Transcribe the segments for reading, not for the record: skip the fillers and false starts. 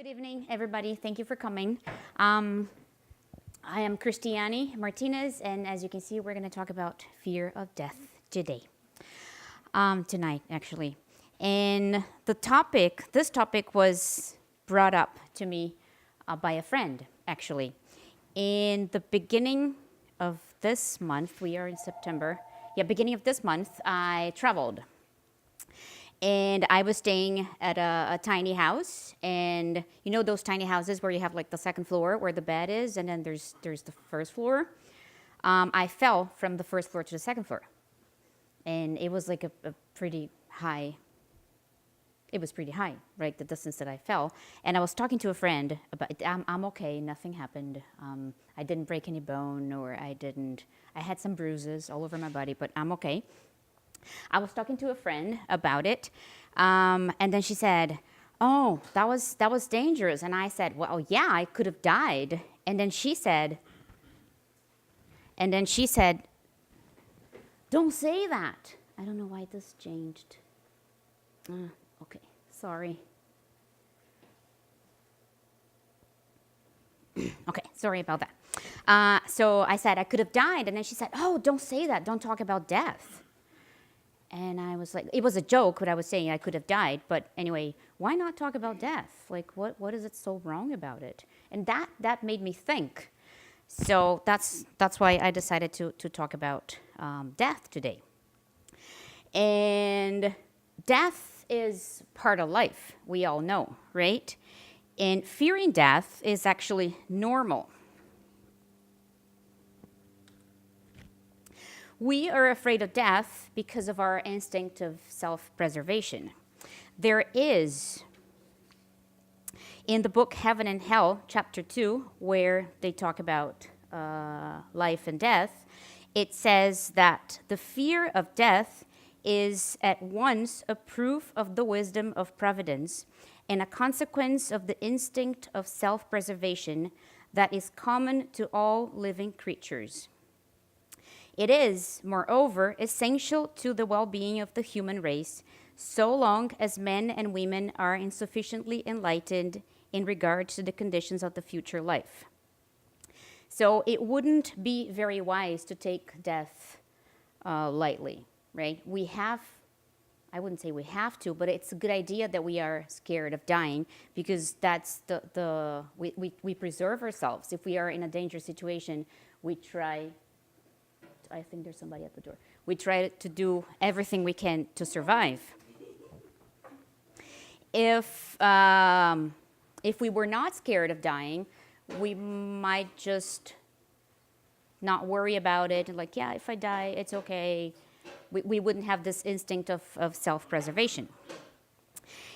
Good evening, everybody. Thank you for coming. I am Cristiane Martinez, and as you can see, we're going to talk about fear of death today. Tonight, actually. And this topic was brought up to me by a friend, actually. In the beginning of this month, we are in September. Yeah, beginning of this month, I traveled. And I was staying at a tiny house, and you know those tiny houses where you have like the second floor where the bed is, and then there's the first floor. I fell from the first floor to the second floor, and it was like a pretty high. It was pretty high, right? The distance that I fell, and I was talking to a friend about. I'm okay. Nothing happened. I didn't break any bone, or I had some bruises all over my body, but I'm okay. I was talking to a friend about it, and then she said, "Oh, that was dangerous." And I said, "Well, yeah, I could have died." And then she said, "Don't say that." I don't know why this changed. Okay, sorry. Okay, sorry about that. So I said I could have died, and then she said, "Oh, don't say that. Don't talk about death." And I was like, it was a joke, what I was saying, I could have died. But anyway, why not talk about death? Like, what is it so wrong about it? And that made me think. So that's why I decided to talk about death today. And death is part of life, we all know, right? And fearing death is actually normal. We are afraid of death because of our instinct of self-preservation. There is, in the book Heaven and Hell, chapter 2, where they talk about life and death, it says that the fear of death is at once a proof of the wisdom of providence and a consequence of the instinct of self-preservation that is common to all living creatures. It is, moreover, essential to the well-being of the human race, so long as men and women are insufficiently enlightened in regard to the conditions of the future life. So it wouldn't be very wise to take death lightly, right? I wouldn't say we have to, but it's a good idea that we are scared of dying, because that's we preserve ourselves. If we are in a dangerous situation, we try. I think there's somebody at the door. We try to do everything we can to survive. If we were not scared of dying, we might just not worry about it. Like, yeah, if I die, it's okay. We wouldn't have this instinct of self-preservation.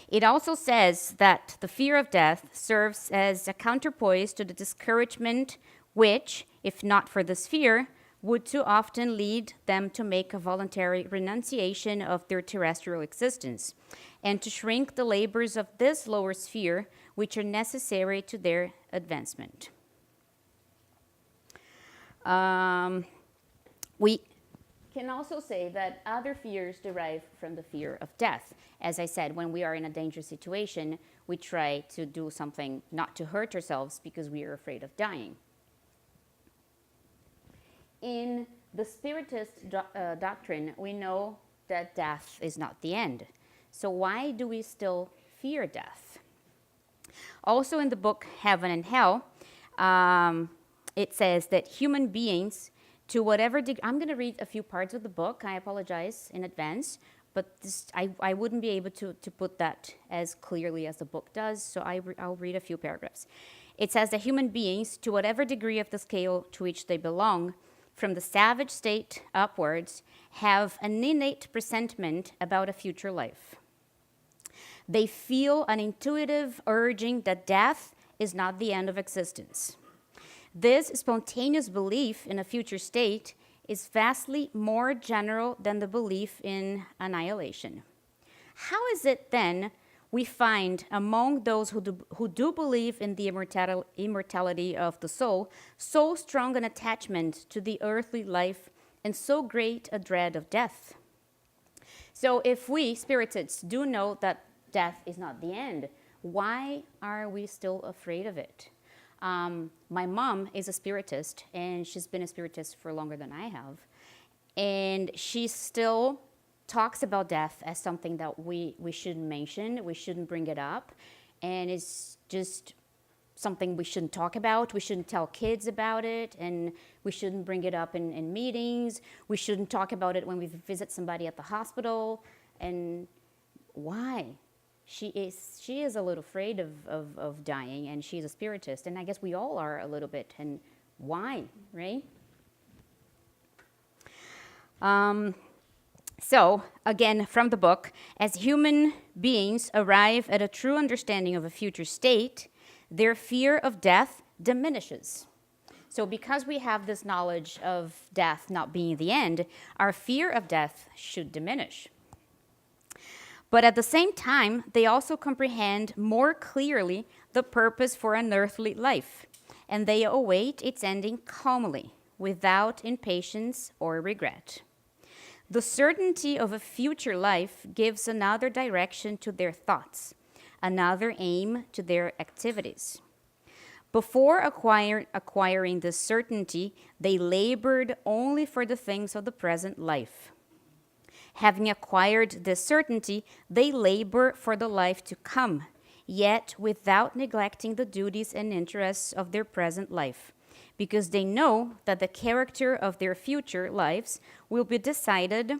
It also says that the fear of death serves as a counterpoise to the discouragement which, if not for this fear, would too often lead them to make a voluntary renunciation of their terrestrial existence and to shrink the labors of this lower sphere, which are necessary to their advancement. We can also say that other fears derive from the fear of death. As I said, when we are in a dangerous situation, we try to do something not to hurt ourselves because we are afraid of dying. In the Spiritist doctrine, we know that death is not the end. So why do we still fear death? Also in the book Heaven and Hell, it says that human beings, to whatever degree, I'm going to read a few parts of the book. I apologize in advance, but I wouldn't be able to put that as clearly as the book does, so I'll read a few paragraphs. It says that human beings, to whatever degree of the scale to which they belong, from the savage state upwards, have an innate presentiment about a future life. They feel an intuitive urging that death is not the end of existence. This spontaneous belief in a future state is vastly more general than the belief in annihilation. How is it then we find among those who do believe in the immortality of the soul so strong an attachment to the earthly life and so great a dread of death? So if we, Spiritists, do know that death is not the end, Why are we still afraid of it? My mom is a spiritist, and she's been a spiritist for longer than I have. And she still talks about death as something that we shouldn't mention, we shouldn't bring it up. And it's just something we shouldn't talk about. We shouldn't tell kids about it, and we shouldn't bring it up in meetings. We shouldn't talk about it when we visit somebody at the hospital. And why? She is a little afraid of dying, and she's a spiritist, and I guess we all are a little bit. And why, right? So, again, from the book, as human beings arrive at a true understanding of a future state, their fear of death diminishes. So because we have this knowledge of death not being the end, our fear of death should diminish. But at the same time, they also comprehend more clearly the purpose for an earthly life, and they await its ending calmly, without impatience or regret. The certainty of a future life gives another direction to their thoughts, another aim to their activities. Before acquiring this certainty, they labored only for the things of the present life. Having acquired this certainty, they labor for the life to come, yet without neglecting the duties and interests of their present life, because they know that the character of their future lives will be decided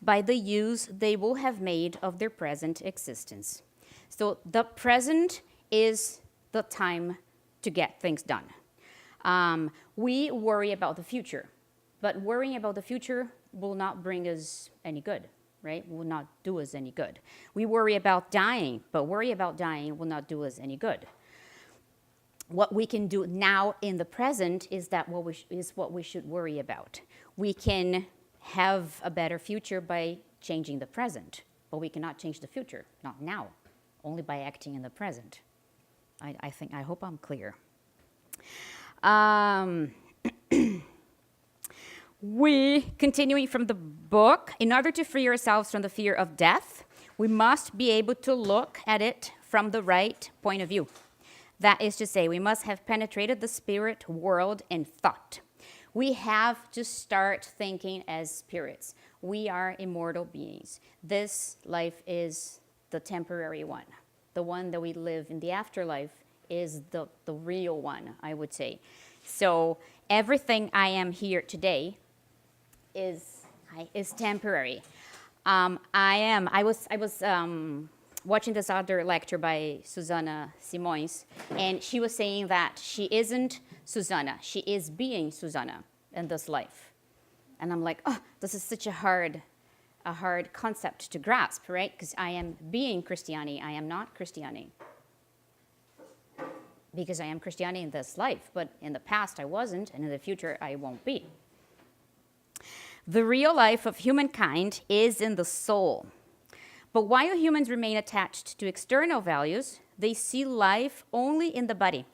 by the use they will have made of their present existence. So the present is the time to get things done. We worry about the future, but worrying about the future will not bring us any good, right? Will not do us any good. We worry about dying, but worry about dying will not do us any good. What we can do now in the present is what we should worry about. We can have a better future by changing the present, but we cannot change the future, not now, only by acting in the present. I hope I'm clear. Continuing from the book, in order to free ourselves from the fear of death, we must be able to look at it from the right point of view. That is to say, we must have penetrated the spirit world in thought. We have to start thinking as spirits. We are immortal beings. This life is the temporary one. The one that we live in the afterlife is the real one, I would say. So everything I am here today is temporary. I was watching this other lecture by Susanna Simões, and she was saying that she isn't Susanna, she is being Susanna in this life. And I'm like, oh, this is such a hard concept to grasp, right? Because I am being Christiani, I am not Christiani. Because I am Christiani in this life, but in the past I wasn't, and in the future I won't be. The real life of humankind is in the soul. But while humans remain attached to external values, they see life only in the body.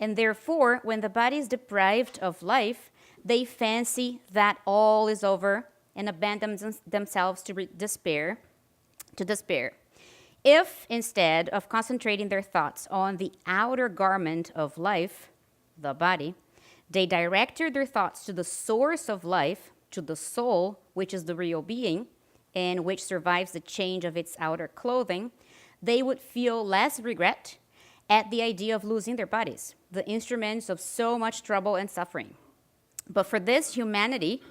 And therefore, when the body is deprived of life, they fancy that all is over and abandon themselves to despair. If, instead of concentrating their thoughts on the outer garment of life, the body, they directed their thoughts to the source of life, to the soul, which is the real being, and which survives the change of its outer clothing, they would feel less regret at the idea of losing their bodies, the instruments of so much trouble and suffering. But for this, humanity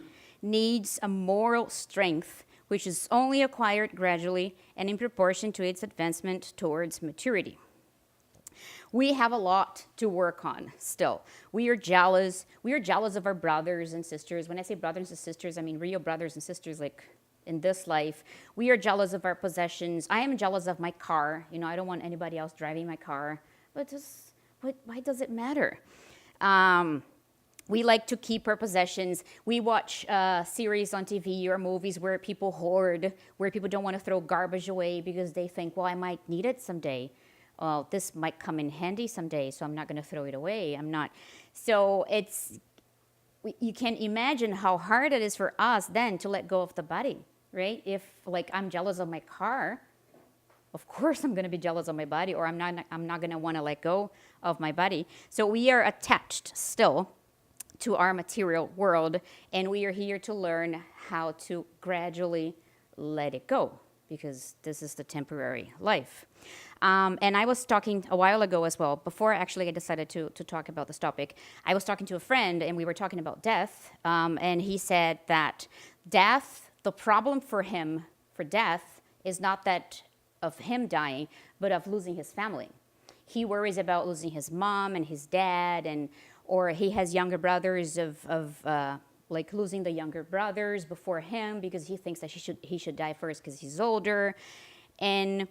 needs a moral strength which is only acquired gradually and in proportion to its advancement towards maturity. We have a lot to work on still. We are jealous. We are jealous of our brothers and sisters. When I say brothers and sisters, I mean real brothers and sisters, like in this life. We are jealous of our possessions. I am jealous of my car. You know, I don't want anybody else driving my car. But why does it matter? We like to keep our possessions. We watch series on TV or movies where people hoard, where people don't want to throw garbage away because they think, well, I might need it someday. Well, this might come in handy someday, so I'm not going to throw it away. I'm not. So you can imagine how hard it is for us then to let go of the body, right? If, like, I'm jealous of my car, of course I'm going to be jealous of my body, or I'm not going to want to let go of my body. So we are attached still to our material world, and we are here to learn how to gradually let it go, because this is the temporary life. And I was talking a while ago as well, before actually I decided to talk about this topic. I was talking to a friend, and we were talking about death, and he said that death, the problem for him, for death, is not that of him dying, but of losing his family. He worries about losing his mom and his dad, or he has younger brothers like losing the younger brothers before him, because he thinks that he should die first because he's older. And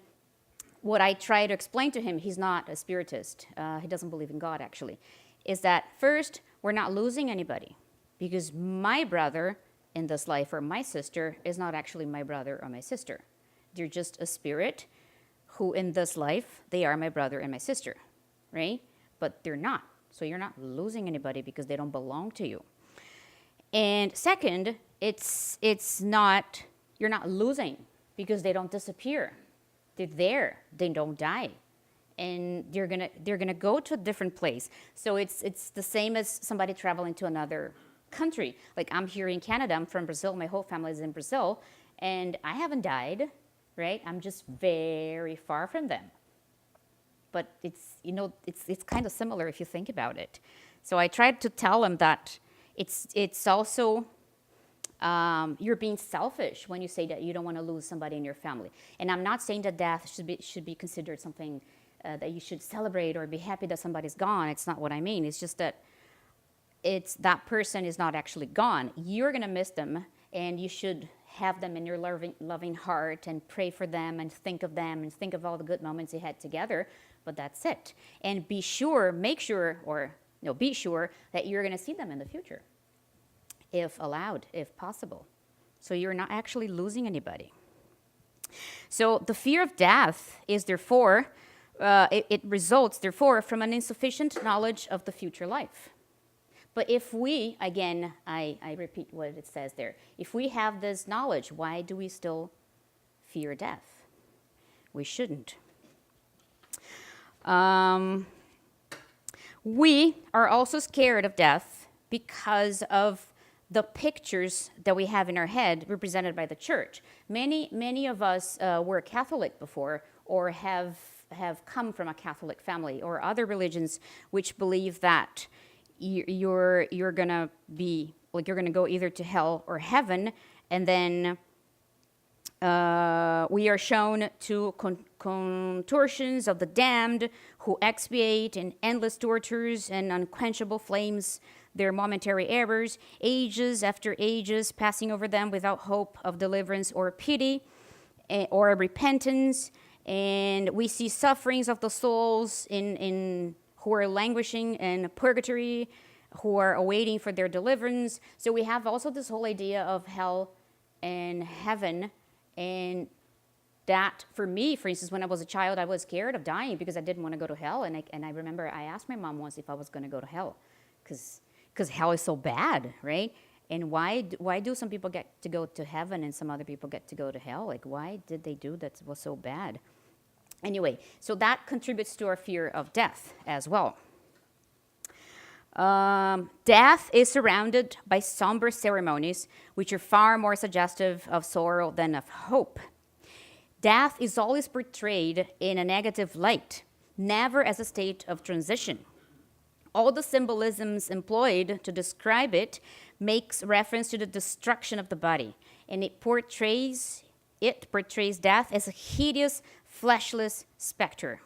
what I try to explain to him, he's not a spiritist, he doesn't believe in God actually, is that first, we're not losing anybody, because my brother in this life, or my sister, is not actually my brother or my sister. They're just a spirit who in this life, they are my brother and my sister, right? But they're not. So you're not losing anybody because they don't belong to you. And second, it's not, you're not losing because they don't disappear. They're there. They don't die. And they're gonna go to a different place. So it's the same as somebody traveling to another country. Like I'm here in Canada, I'm from Brazil, my whole family is in Brazil, and I haven't died, right? I'm just very far from them. But it's kind of similar if you think about it. So I tried to tell him that it's also, you're being selfish when you say that you don't want to lose somebody in your family. And I'm not saying that death should be considered something that you should celebrate or be happy that somebody's gone. It's not what I mean. It's just that that person is not actually gone. You're going to miss them, and you should have them in your loving heart and pray for them and think of all the good moments you had together. But that's it. And be sure that you're going to see them in the future, if allowed, if possible. So you're not actually losing anybody. So the fear of death is therefore, it results therefore from an insufficient knowledge of the future life. But if we, again, I repeat what it says there, if we have this knowledge, why do we still fear death? We shouldn't. We are also scared of death because of the pictures that we have in our head represented by the church. Many of us were Catholic before, or have come from a Catholic family, or other religions which believe that you're gonna be, like, you're gonna go either to hell or heaven, and then we are shown to contortions of the damned who expiate in endless tortures and unquenchable flames their momentary errors, ages after ages passing over them without hope of deliverance or pity or repentance. And we see sufferings of the souls who are languishing in purgatory, who are awaiting for their deliverance. So we have also this whole idea of hell and heaven. And that, for me, for instance, when I was a child, I was scared of dying because I didn't want to go to hell. And I remember I asked my mom once if I was going to go to hell, because hell is so bad, right? And why do some people get to go to heaven and some other people get to go to hell? Like, why did they do that? It was so bad. Anyway, so that contributes to our fear of death as well. Death is surrounded by somber ceremonies, which are far more suggestive of sorrow than of hope. Death is always portrayed in a negative light, never as a state of transition. All the symbolisms employed to describe it makes reference to the destruction of the body, and it portrays death as a hideous, fleshless specter.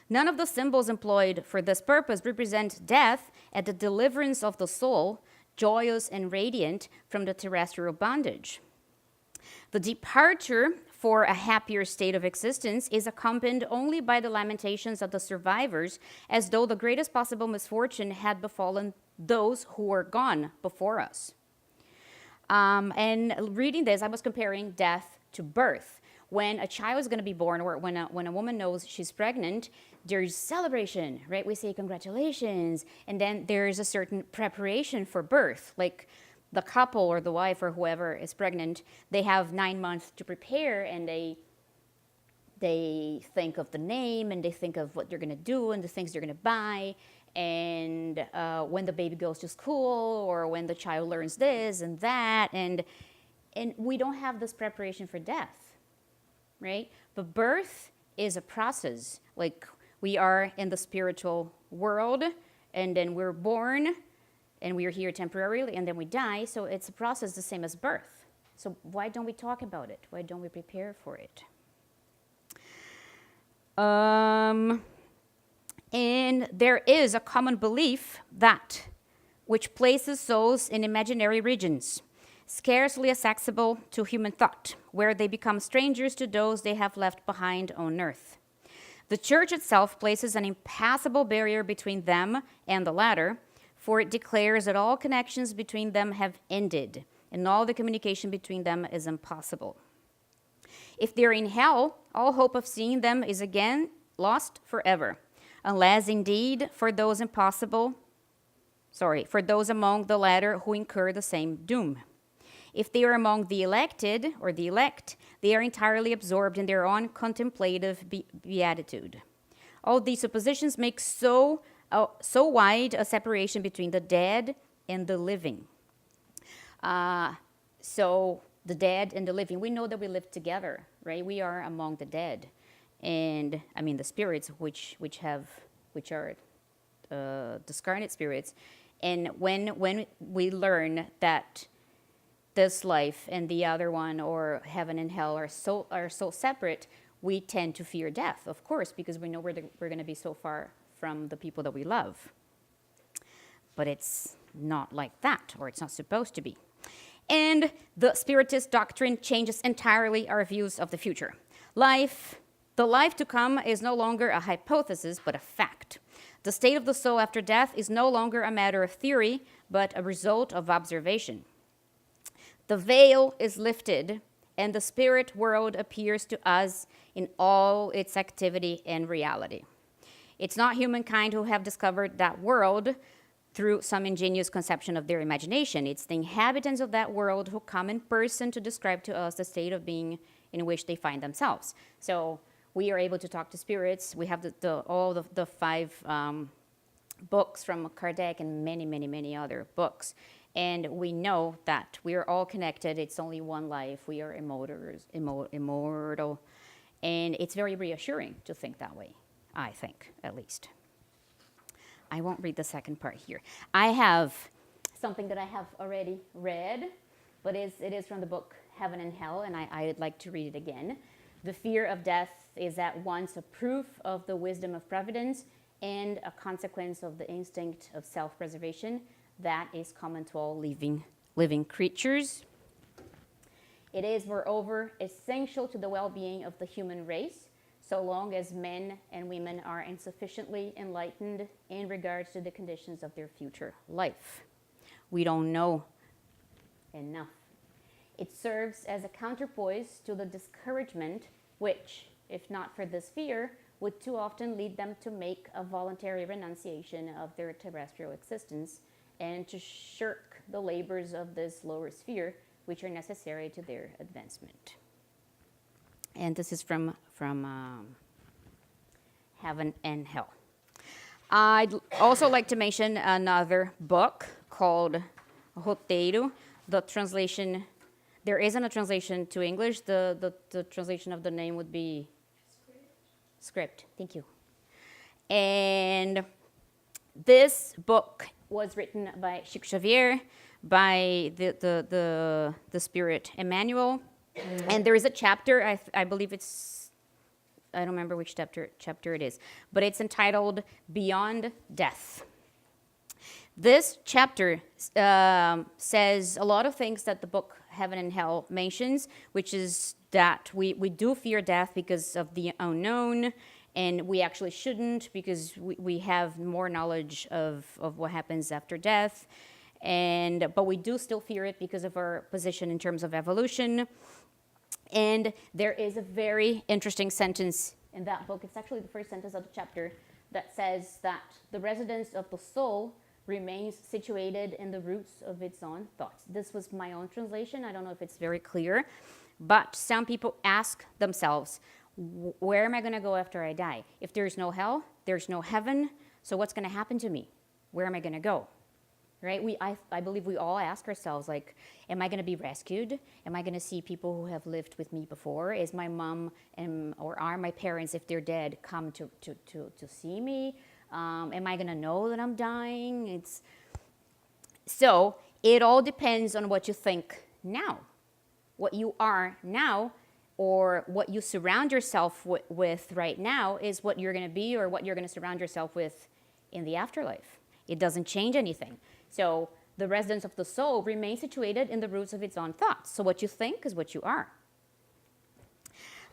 None of the symbols employed for this purpose represent death as the deliverance of the soul, joyous and radiant from the terrestrial bondage. The departure for a happier state of existence is accompanied only by the lamentations of the survivors, as though the greatest possible misfortune had befallen those who were gone before us. And reading this, I was comparing death to birth. When a child is going to be born, or when a woman knows she's pregnant, there's celebration, right? We say congratulations, and then there's a certain preparation for birth. Like the couple or the wife or whoever is pregnant, they have 9 months to prepare, and they they think of the name, and they think of what they're going to do and the things they're going to buy, and when the baby goes to school, or when the child learns this and that, and we don't have this preparation for death, right? But birth is a process. Like, we are in the spiritual world, and then we're born, and we're here temporarily, and then we die. So it's a process the same as birth. So why don't we talk about it? Why don't we prepare for it? And there is a common belief that which places souls in imaginary regions, scarcely accessible to human thought, where they become strangers to those they have left behind on earth. The church itself places an impassable barrier between them and the latter, for it declares that all connections between them have ended, and all the communication between them is impossible. If they're in hell, all hope of seeing them is again lost forever, unless indeed for those among the latter who incur the same doom. If they are among the elected, or the elect, they are entirely absorbed in their own contemplative beatitude. All these suppositions make so wide a separation between the dead and the living. So the dead and the living, we know that we live together, right? We are among the dead, and I mean the spirits, which are discarnate spirits. And when we learn that this life and the other one, or heaven and hell, are so separate, we tend to fear death, of course, because we know we're going to be so far from the people that we love. But it's not like that, or it's not supposed to be. And the Spiritist doctrine changes entirely our views of the future. The life to come is no longer a hypothesis, but a fact. The state of the soul after death is no longer a matter of theory, but a result of observation. The veil is lifted, and the spirit world appears to us in all its activity and reality. It's not humankind who have discovered that world through some ingenious conception of their imagination. It's the inhabitants of that world who come in person to describe to us the state of being in which they find themselves. So we are able to talk to spirits. We have all the 5 books from Kardec and many, many, many other books. And we know that we are all connected. It's only one life. We are immortal. And it's very reassuring to think that way, I think, at least. I won't read the second part here. I have something that I have already read, but it is from the book Heaven and Hell, and I'd like to read it again. The fear of death is at once a proof of the wisdom of providence and a consequence of the instinct of self-preservation that is common to all living creatures. It is, moreover, essential to the well-being of the human race, so long as men and women are insufficiently enlightened in regards to the conditions of their future life. We don't know enough. It serves as a counterpoise to the discouragement which, if not for this fear, would too often lead them to make a voluntary renunciation of their terrestrial existence and to shirk the labors of this lower sphere, which are necessary to their advancement. And this is from Heaven and Hell. I'd also like to mention another book called Roteiro. The translation, there isn't a translation to English. The translation of the name would be Script. Thank you. And this book was written by Chico Xavier, by the spirit Emmanuel. And there is a chapter, I believe it's, I don't remember which chapter it is, but it's entitled Beyond Death. This chapter says a lot of things that the book Heaven and Hell mentions, which is that we do fear death because of the unknown, and we actually shouldn't because we have more knowledge of what happens after death. But we do still fear it because of our position in terms of evolution. And there is a very interesting sentence in that book. It's actually the first sentence of the chapter that says that the residence of the soul remains situated in the roots of its own thoughts. This was my own translation. I don't know if it's very clear. But some people ask themselves, Where am I going to go after I die? If there's no hell, there's no heaven, so what's going to happen to me? Where am I going to go? Right? I believe we all ask ourselves, like, am I going to be rescued? Am I going to see people who have lived with me before? Is my mom or are my parents, if they're dead, come to see me? Am I going to know that I'm dying? So it all depends on what you think now, what you are now, or what you surround yourself with right now is what you're going to be or what you're going to surround yourself with in the afterlife. It doesn't change anything. So the residence of the soul remains situated in the roots of its own thoughts. So what you think is what you are.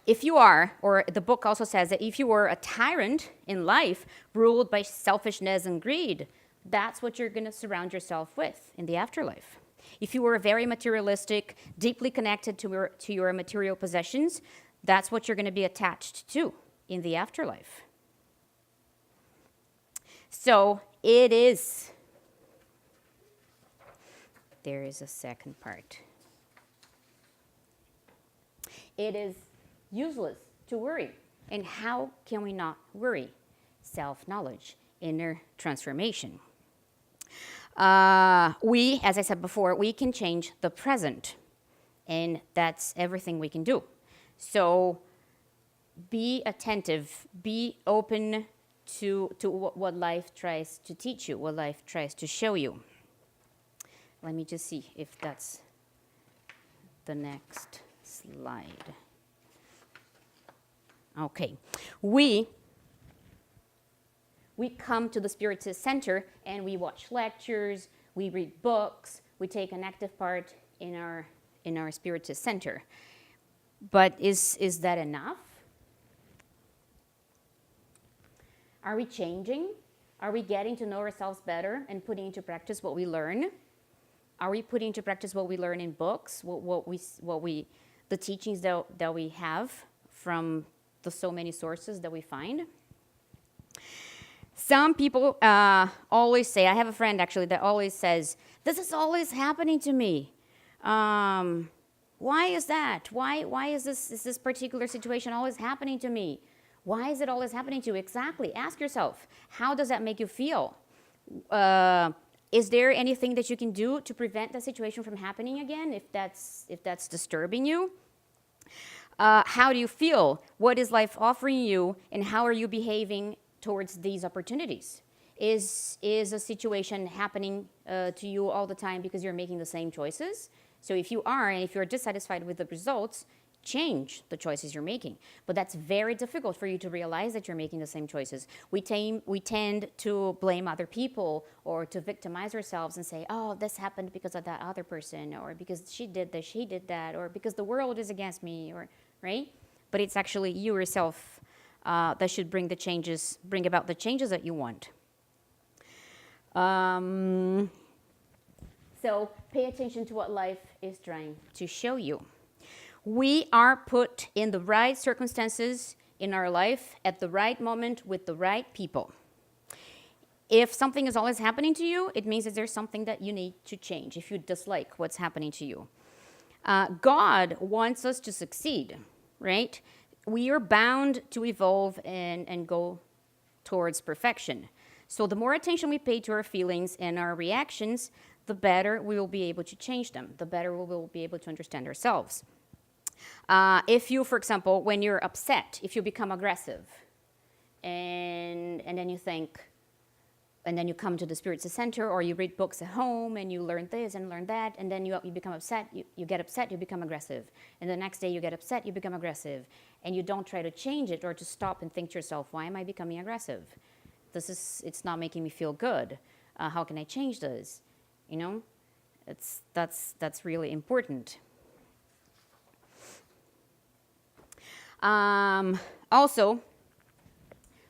If you are, or the book also says that if you were a tyrant in life ruled by selfishness and greed, that's what you're going to surround yourself with in the afterlife. If you were very materialistic, deeply connected to your material possessions, that's what you're going to be attached to in the afterlife. So it is. There is a second part. It is useless to worry. And how can we not worry? Self-knowledge, inner transformation. We, as I said before, we can change the present. And that's everything we can do. So be attentive, be open to what life tries to teach you, what life tries to show you. Let me just see if that's the next slide. Okay. We come to the Spiritist Center and we watch lectures, we read books, we take an active part in our Spiritist Center. But is that enough? Are we changing? Are we getting to know ourselves better and putting into practice what we learn? Are we putting into practice what we learn in books, the teachings that we have from the so many sources that we find? Some people always say, I have a friend actually that always says, this is always happening to me. Why is that? Why is this particular situation always happening to me? Why is it always happening to you? Exactly. Ask yourself, how does that make you feel? Is there anything that you can do to prevent the situation from happening again if that's disturbing you? How do you feel? What is life offering you, and how are you behaving towards these opportunities? Is a situation happening to you all the time because you're making the same choices? So if you are, and if you're dissatisfied with the results, change the choices you're making. But that's very difficult for you to realize that you're making the same choices. We tend to blame other people or to victimize ourselves and say, oh, this happened because of that other person, or because she did this, she did that, or because the world is against me, or right? But it's actually you yourself that should bring about the changes that you want. So pay attention to what life is trying to show you. We are put in the right circumstances in our life at the right moment with the right people. If something is always happening to you, it means that there's something that you need to change if you dislike what's happening to you. God wants us to succeed, right? We are bound to evolve and go towards perfection. So the more attention we pay to our feelings and our reactions, the better we will be able to change them, the better we will be able to understand ourselves. If you, for example, when you're upset, if you become aggressive, and then you think, and then you come to the Spiritist Center, or you read books at home, and you learn this and learn that, and then you become upset, you get upset, you become aggressive. And the next day you get upset, you become aggressive. And you don't try to change it or to stop and think to yourself, why am I becoming aggressive? It's not making me feel good. How can I change this? You know, that's really important. Also,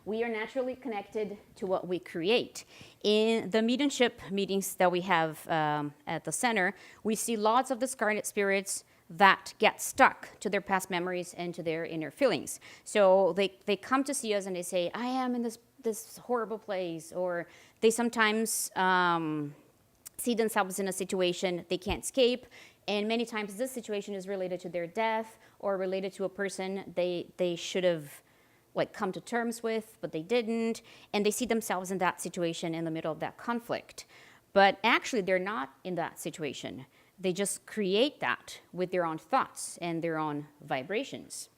we are naturally connected to what we create. In the mediumship meetings that we have at the center, we see lots of discarnate spirits that get stuck to their past memories and to their inner feelings. So they come to see us and they say, I am in this horrible place, or they sometimes see themselves in a situation they can't escape, And many times this situation is related to their death or related to a person they should have like come to terms with, but they didn't. And they see themselves in that situation in the middle of that conflict. But actually, they're not in that situation. They just create that with their own thoughts and their own vibrations.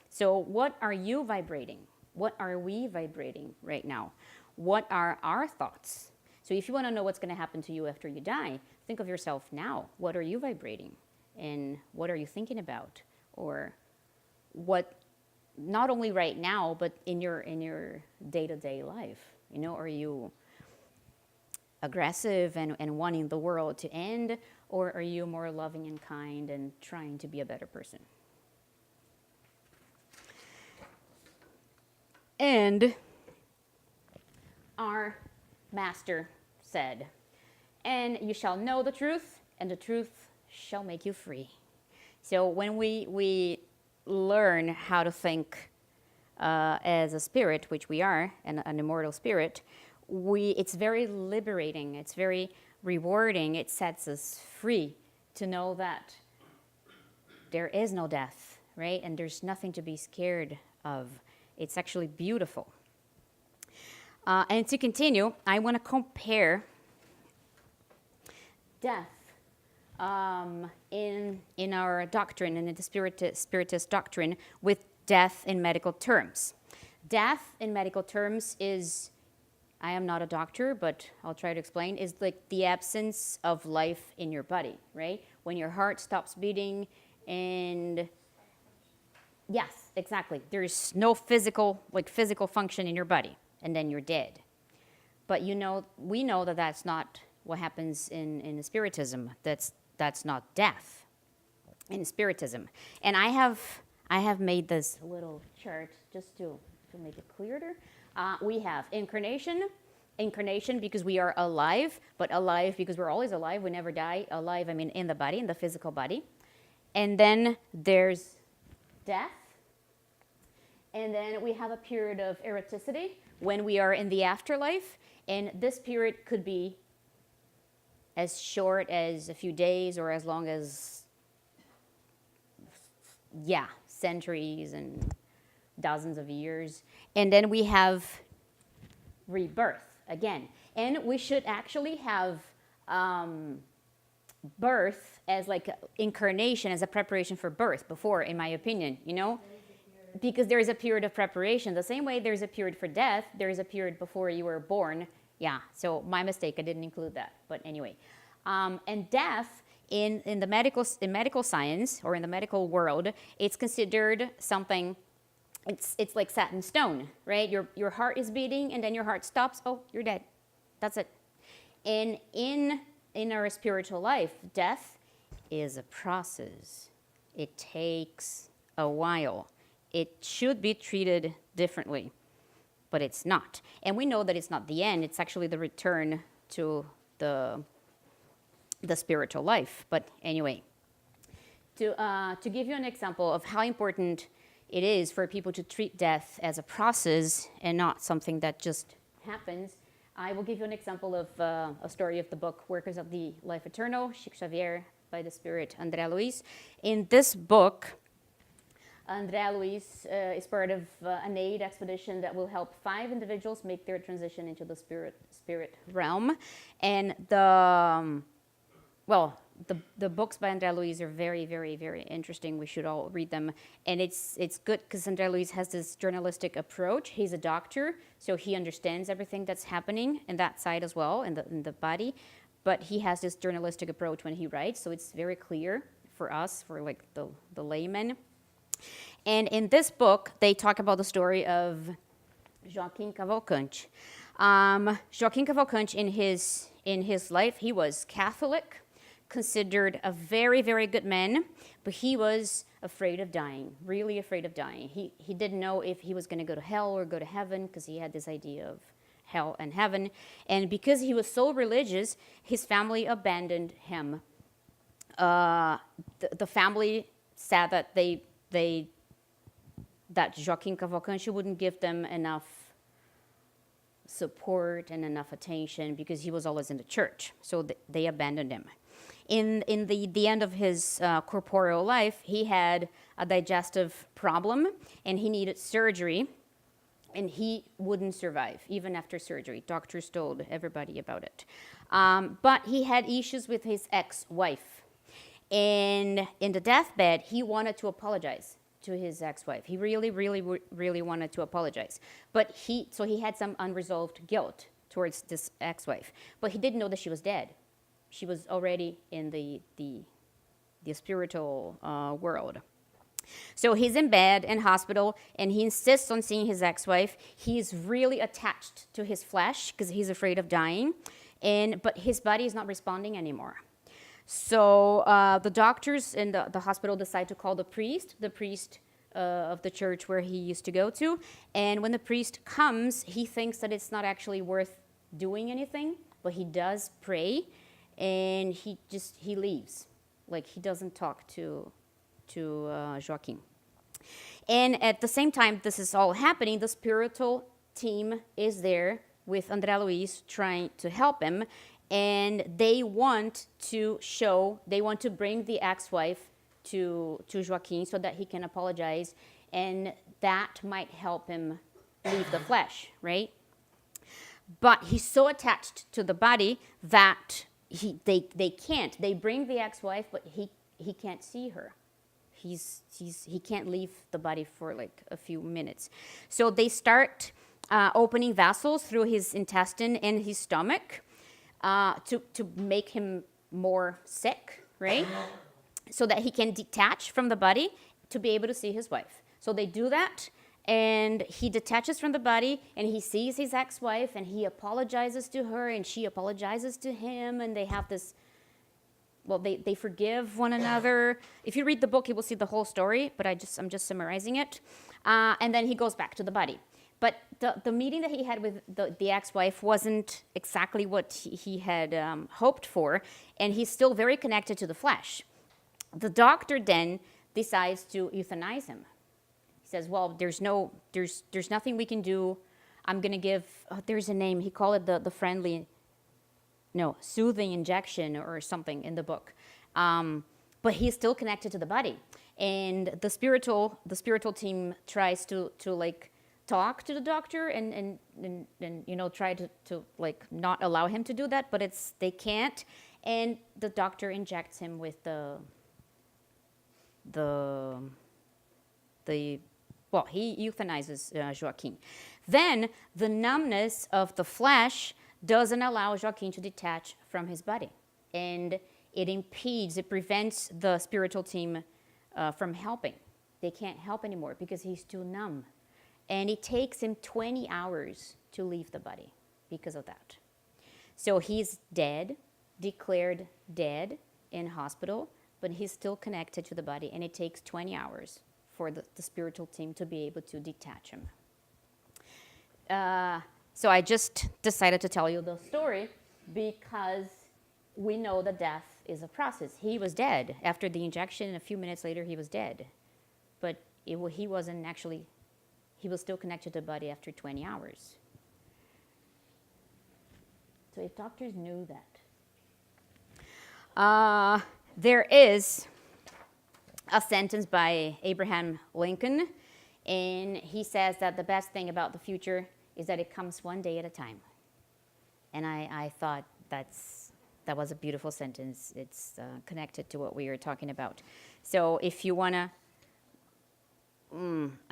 So what are you vibrating? What are we vibrating right now? What are our thoughts? So if you want to know what's going to happen to you after you die, think of yourself now. What are you vibrating? And what are you thinking about? Or what, not only right now, but in your day-to-day life? You know, are you aggressive and wanting the world to end? Or are you more loving and kind and trying to be a better person? And our master said, and you shall know the truth, and the truth shall make you free. So when we learn how to think as a spirit, which we are, an immortal spirit, it's very liberating. It's very rewarding. It sets us free to know that there is no death, right? And there's nothing to be scared of. It's actually beautiful. And to continue, I want to compare death in our doctrine and in the Spiritist doctrine with death in medical terms. Death in medical terms is, I am not a doctor, but I'll try to explain, is like the absence of life in your body, right? When your heart stops beating and yes, exactly. There's no physical function in your body, and then you're dead. But we know that that's not what happens in Spiritism. That's not death in Spiritism. And I have made this little chart just to make it clearer. We have incarnation because we are alive, but alive because we're always alive. We never die. Alive, I mean in the body, in the physical body. And then there's death. And then we have a period of eroticity when we are in the afterlife. And this period could be as short as a few days or as long as, centuries and dozens of years. And then we have rebirth again. And we should actually have birth as like incarnation, as a preparation for birth before, in my opinion, because there is a period of preparation. The same way there's a period for death, there is a period before you were born. Yeah, so my mistake, I didn't include that. But anyway, and death in medical science or in the medical world, it's considered something. It's like set in stone, right? Your heart is beating, and then your heart stops. Oh, you're dead. That's it. And in our spiritual life, death is a process. It takes a while. It should be treated differently, but it's not. And we know that it's not the end. It's actually the return to the spiritual life. But anyway, to give you an example of how important it is for people to treat death as a process and not something that just happens, I will give you an example of a story of the book Workers of the Life Eternal, Chico Xavier, by the spirit André Luiz. In this book, André Luiz is part of an aid expedition that will help 5 individuals make their transition into the spirit realm. And the books by André Luiz are very, very, very interesting. We should all read them. And it's good because André Luiz has this journalistic approach. He's a doctor, so he understands everything that's happening in that side as well, in the body. But he has this journalistic approach when he writes, so it's very clear for us, for like the layman. And in this book, they talk about the story of Joaquim Cavalcante. Joaquim Cavalcante, in his life, he was Catholic, considered a very, very good man, but he was afraid of dying, really afraid of dying. He didn't know if he was going to go to hell or go to heaven because he had this idea of hell and heaven. And because he was so religious, his family abandoned him. The family said that that Joaquim Cavalcante wouldn't give them enough support and enough attention because he was always in the church. So they abandoned him. in the end of his corporeal life, he had a digestive problem and he needed surgery, and he wouldn't survive even after surgery. Doctors told everybody about it. But he had issues with his ex-wife. And in the deathbed, he wanted to apologize to his ex-wife. He really, really, really wanted to apologize. But he had some unresolved guilt towards this ex-wife. But he didn't know that she was dead. She was already in the spiritual world. So he's in bed in hospital, and he insists on seeing his ex-wife. He's really attached to his flesh because he's afraid of dying, but his body is not responding anymore. So the doctors in the hospital decide to call the priest of the church where he used to go to. And when the priest comes, he thinks that it's not actually worth doing anything, but he does pray, and he leaves. Like, he doesn't talk to Joaquin. And at the same time this is all happening, the spiritual team is there with André Luis trying to help him, and they want to bring the ex-wife to Joaquin so that he can apologize, and that might help him leave the flesh, right? But he's so attached to the body that they can't. They bring the ex-wife, but he can't see her. He can't leave the body for like a few minutes. So they start opening vessels through his intestine and his stomach to make him more sick, right? So that he can detach from the body to be able to see his wife. So they do that, and he detaches from the body, and he sees his ex-wife, and he apologizes to her, and she apologizes to him, and they have this, well, they forgive one another. If you read the book, you will see the whole story, but I'm just summarizing it. And then he goes back to the body. But the meeting that he had with the ex-wife wasn't exactly what he had hoped for, and he's still very connected to the flesh. The doctor then decides to euthanize him. He says, well, there's nothing we can do. I'm going to give, there's a name, he called it the soothing injection or something in the book. But he's still connected to the body. And the spiritual team tries to like talk to the doctor and try to like not allow him to do that, but they can't. And the doctor injects him with he euthanizes Joaquin. Then the numbness of the flesh doesn't allow Joaquin to detach from his body. And it prevents the spiritual team from helping. They can't help anymore because he's too numb. And it takes him 20 hours to leave the body because of that. So he's dead, declared dead in hospital, but he's still connected to the body, and it takes 20 hours for the spiritual team to be able to detach him. So I just decided to tell you the story because we know that death is a process. He was dead. After the injection, and a few minutes later, he was dead. But he wasn't actually, he was still connected to the body after 20 hours. So if doctors knew that. There is a sentence by Abraham Lincoln, and he says that the best thing about the future is that it comes one day at a time. And I thought that was a beautiful sentence. It's connected to what we were talking about. So if you want to,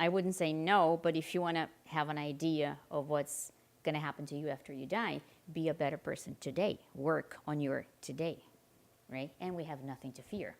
I wouldn't say no, but if you want to have an idea of what's going to happen to you after you die, be a better person today. Work on your today, right? And we have nothing to fear.